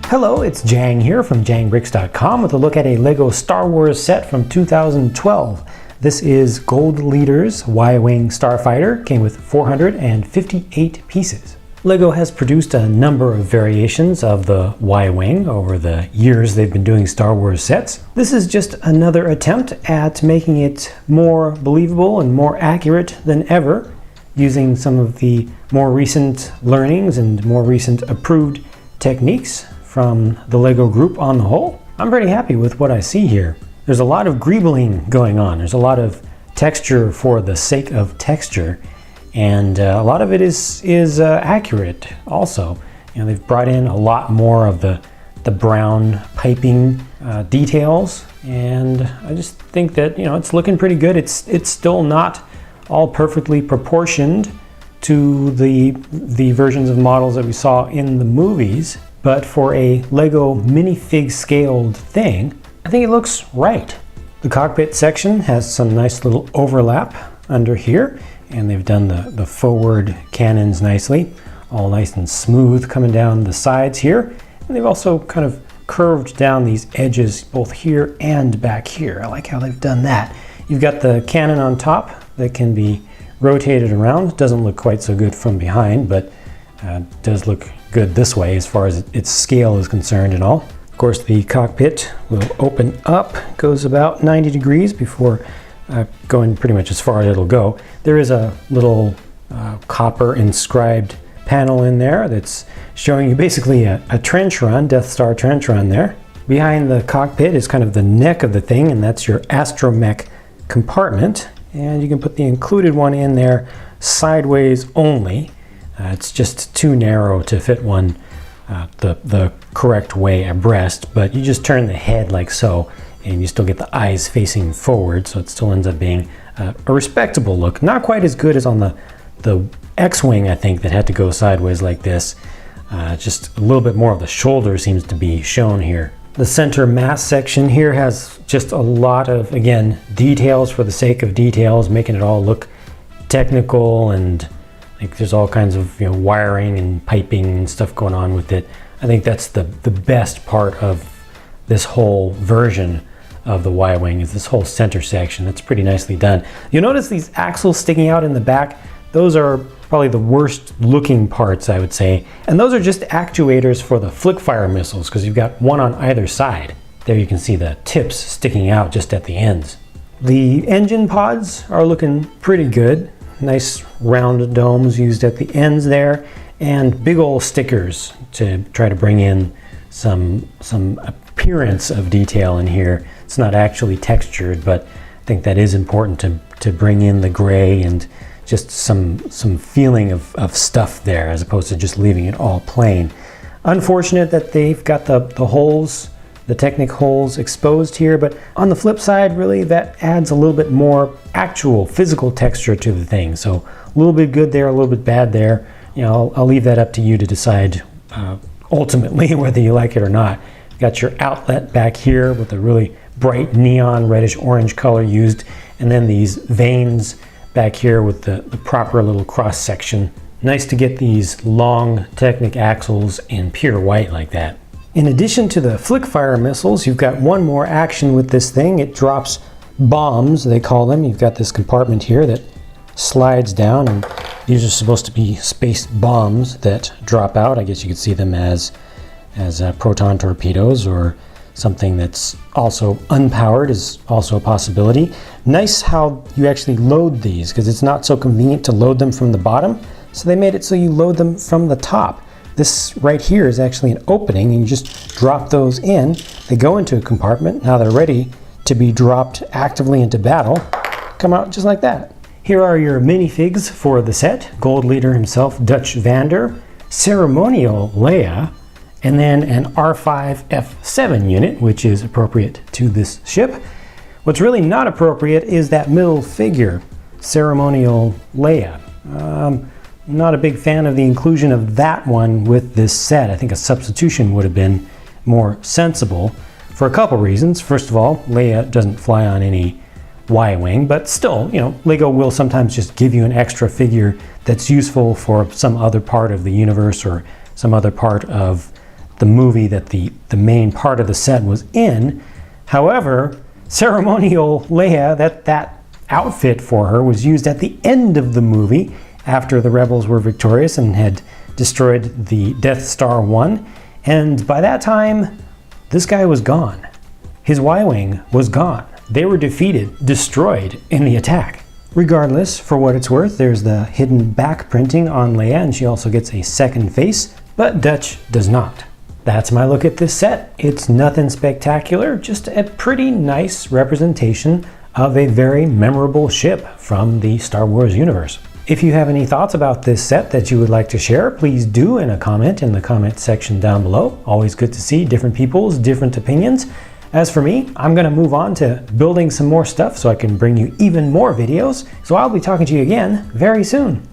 Hello, it's JANG here from JANGbricks.com with a look at a LEGO Star Wars set from 2012. This is Gold Leader's Y-Wing Starfighter, came with 458 pieces. LEGO has produced a number of variations of the Y-Wing over the years they've been doing Star Wars sets. This is just another attempt at making it more believable and more accurate than ever, using some of the more recent learnings and more recent approved techniques from the LEGO group on the whole. I'm pretty happy with what I see here. There's a lot of greebling going on. There's a lot of texture for the sake of texture, and a lot of it is accurate also. You know, they've brought in a lot more of the brown piping details, and I just think that, you know, it's looking pretty good. It's still not all perfectly proportioned to the versions of models that we saw in the movies, but for a LEGO minifig scaled thing, I think it looks right. The cockpit section has some nice little overlap under here, and they've done the forward cannons nicely, all nice and smooth coming down the sides here. And they've also kind of curved down these edges both here and back here. I like how they've done that. You've got the cannon on top that can be rotated around. Doesn't look quite so good from behind, but does look good this way as far as its scale is concerned and all. Of course, the cockpit will open up, goes about 90 degrees before going pretty much as far as it'll go. There is a little copper inscribed panel in there that's showing you basically a trench run, Death Star trench run there. Behind the cockpit is kind of the neck of the thing, and that's your astromech compartment. And you can put the included one in there sideways only. It's just too narrow to fit one the correct way abreast, but you just turn the head like so, and you still get the eyes facing forward, so it still ends up being a respectable look. Not quite as good as on the X-Wing, I think, that had to go sideways like this. Just a little bit more of the shoulder seems to be shown here. The center mass section here has just a lot of, again, details for the sake of details, making it all look technical, and like there's all kinds of, you know, wiring and piping and stuff going on with it. I think that's the best part of this whole version of the Y-Wing, is this whole center section. That's pretty nicely done. You'll notice these axles sticking out in the back. Those are probably the worst looking parts, I would say. And those are just actuators for the flick fire missiles, because you've got one on either side. There you can see the tips sticking out just at the ends. The engine pods are looking pretty good. Nice round domes used at the ends there, and big old stickers to try to bring in some appearance of detail in here. It's not actually textured, but I think that is important to bring in the gray and just some feeling of stuff there, as opposed to just leaving it all plain. Unfortunate that they've got the holes, the Technic holes exposed here, but on the flip side, really, that adds a little bit more actual physical texture to the thing. So a little bit good there, a little bit bad there. You know, I'll leave that up to you to decide ultimately whether you like it or not. You got your outlet back here with a really bright neon reddish orange color used, and then these veins back here with the proper little cross section. Nice to get these long Technic axles in pure white like that. In addition to the flick fire missiles, you've got one more action with this thing. It drops bombs, they call them. You've got this compartment here that slides down, and these are supposed to be space bombs that drop out. I guess you could see them as proton torpedoes, or something that's also unpowered is also a possibility. Nice how you actually load these, because it's not so convenient to load them from the bottom, so they made it so you load them from the top. This right here is actually an opening, and you just drop those in. They go into a compartment. Now they're ready to be dropped actively into battle. Come out just like that. Here are your minifigs for the set. Gold Leader himself, Dutch Vander, Ceremonial Leia, and then an R5F7 unit, which is appropriate to this ship. What's really not appropriate is that middle figure, Ceremonial Leia. Not a big fan of the inclusion of that one with this set. I think a substitution would have been more sensible for a couple reasons. First of all, Leia doesn't fly on any Y-Wing, but still, you know, LEGO will sometimes just give you an extra figure that's useful for some other part of the universe or some other part of the movie that the main part of the set was in. However, ceremonial Leia, that outfit for her was used at the end of the movie after the rebels were victorious and had destroyed the Death Star 1. And by that time, this guy was gone. His Y-Wing was gone. They were defeated, destroyed in the attack. Regardless, for what it's worth, there's the hidden back printing on Leia, and she also gets a second face, but Dutch does not. That's my look at this set. It's nothing spectacular, just a pretty nice representation of a very memorable ship from the Star Wars universe. If you have any thoughts about this set that you would like to share, please do in a comment in the comment section down below. Always good to see different people's different opinions. As for me, I'm going to move on to building some more stuff so I can bring you even more videos. So I'll be talking to you again very soon.